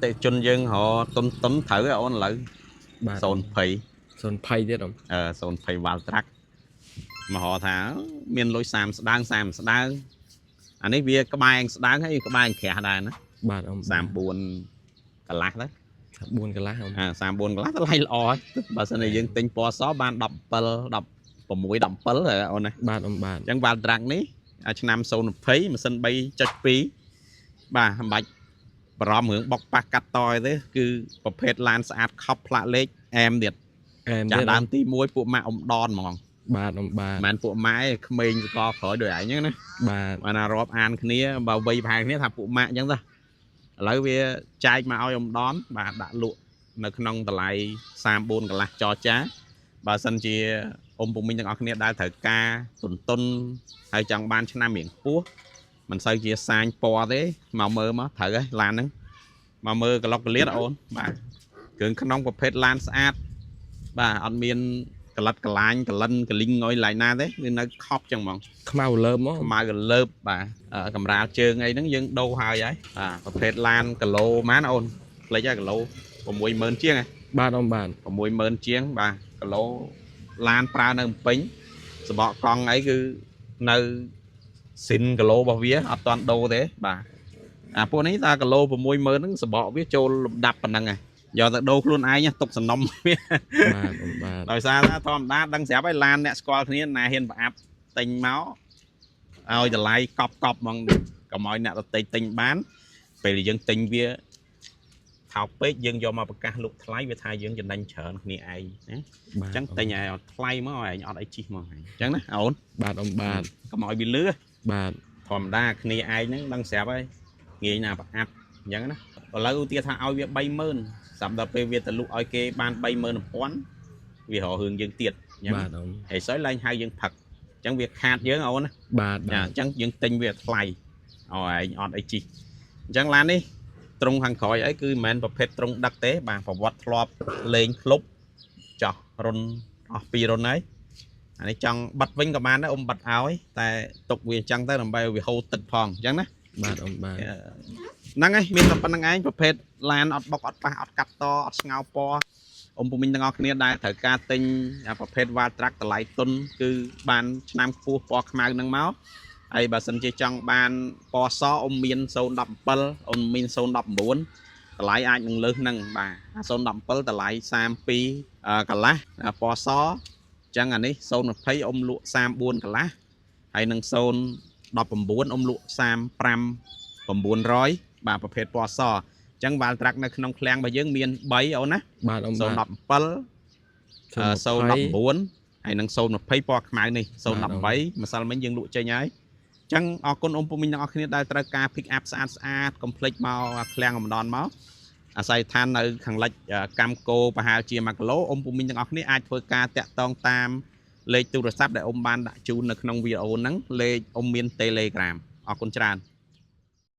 tệ chun dương họ tuân thử ôn lạiបាទ sồn phì 20 ទៀតអ៊ំ sồn phì vào track mà họ thả miền lối sàm đang anh ấy bia các bài đang hay các bài khẽ đài nữa បាទអ៊ំ sàm buồn cả lát đấy 4កន្លះអ៊ំ sàm buồn cả lát nó hay lò bà xin này dương tinh po xó ban đập pel đập của mũi đập pel rồi ôn này បាទអ៊ំបាទ chẳng vào track ní năm sồn phí mà xin bay chật phí bà bạch bà hưởng bọc bạc cắt tòi thế cứประเภท lan sạch khóc lạ lết em điệt អែម chả ទៀត đam tí muối phụ mạ ông đòn mà បាទអ៊ំបាទ มันphụ mãi mình có khỏi đời ấy nhá nè បាទ mà là rộp ăn kia bảo vây bài kia thằng phụ mạ chẳng ta lấy về chai mà ông đón bà đã lụa nó nông tờ lại sam bôn cả là cho chá bà sân chia ông phụ minh thằng kia đã thở ca tuần hay chẳng ban cho nam miệng púa mình sao chia sang po thế mà mơ mà thở ấy lan nữa mà mơ cái lọc liệt ôn bà cường khăn nông của phết lan sát bà ăn miên cái lật cái lạnh cái lân cái linh ngồi lại na thế nên nó khóc chẳng mong ខ្មៅលើមមក mà cái lớp bà cầm ra chơi ngay nó dân đâu hai vậy và phết lan cái lô má nó ôn lấy ra cái lô còn mùi mơn chiếng này បាទអ៊ំបាទ còn mùi mơn chiếng bà cái lô lan pra nơi pính rồi bọn con ấy cứ nơi xin cái lô bao vía ở toàn đâu thế bà bữa nay ta cái lô của mùi mơn nó sẽ bỏ viết trâu đập bằng này giờ ta đâu luôn ai nhá tục sần nông បាទអ៊ំបាទ ដោយសារថាធម្មតាដឹងស្រាប់ហើយឡានអ្នកស្គាល់គ្នាណាហ៊ានប្រអាប់ទិញមកឲ្យតម្លៃកប់ហ្មងកុំឲ្យអ្នកទៅទិញបានពេលយើងទិញវាថោកពេកយើងយកមកប្រកាសលក់ថ្លៃវាថាយើងចំណេញច្រើនគ្នាឯងណាអញ្ចឹងទិញឲ្យថ្លៃមកឯងអត់ឲ្យជីមកឯងអញ្ចឹងណាអូន បាទអ៊ំបាទ កុំឲ្យវាលឿ បាទ ធម្មតាគ្នាឯងហ្នឹងដឹងស្រាប់ហើយងាយណាប្រអាប់អញ្ចឹងណាឥឡូវឧទាហរណ៍ថាឲ្យវា30000សម្រាប់ពេលវាទៅលក់ឲ្យគេបាន31000វារករឿងយើងទៀត បាទអ៊ំ ហើយសោយឡើងហៅយើងផឹកអញ្ចឹងវាខាតយើងអូនណា បាទ អញ្ចឹងយើងទិញវាថ្លៃឲ្យឯងអត់អីជីអញ្ចឹងឡាននេះត្រង់ខាងក្រោយអីគឺមិនមែនប្រភេទត្រង់ដឹកទេបាទប្រវត្តិធ្លាប់លេងក្លុបចោះរុនអស់2រុនហើយអានេះចង់បិទវិញក៏បានដែរអ៊ំបិទឲ្យតែទុកវាអញ្ចឹងទៅដើម្បីឲ្យវាហូរទឹកផងអញ្ចឹងណា បាទអ៊ំបាទ ហ្នឹងហើយមានតែប៉ុណ្្នឹងឯងប្រភេទឡានអត់បុកអត់ប៉ះអត់កាត់តអត់ស្ងោពណ៌អ៊ំពុំមីងទាំងអស់គ្នាដែលត្រូវការទិញប្រភេទវ៉ាត្រាក់តម្លៃទុនគឺបានឆ្នាំខ្ពស់ពណ៌ខ្មៅហ្នឹងមកហើយបើសិនជាចង់បានពណ៌សអ៊ំមាន017អ៊ំមាន019តម្លៃអាចនឹងលើសហ្នឹងបាទ017តម្លៃ32កន្លះពណ៌សអញ្ចឹងអានេះ020អ៊ំលក់34កន្លះហើយនឹង019អ៊ំលក់35900បាទប្រភេទពណ៌សអញ្ចឹងវ៉ាល់ត្រាក់នៅក្នុងឃ្លាំងរបស់យើងមាន3អូនណា បាទអ៊ំបាទ 017 019ហើយនឹង020ពណ៌ខ្មៅនេះ018ម្សិលមិញយើងលក់ចេញហើយអញ្ចឹងអរគុណអ៊ំពុំមីងទាំងអស់គ្នាដែលត្រូវការ pick up ស្អាតកុំភ្លេចមកឃ្លាំងម្ដងមកអាស័យដ្ឋាននៅខាងលិចកម្មគោប្រហែលជា1គីឡូអ៊ំពុំមីងទាំងអស់គ្នាអាចធ្វើការតាក់ទងតាមលេខទូរស័ព្ទដែលអ៊ំបានដាក់ជូននៅក្នុងវីដេអូហ្នឹងលេខអ៊ំមាន Telegram អរគុណច្រើន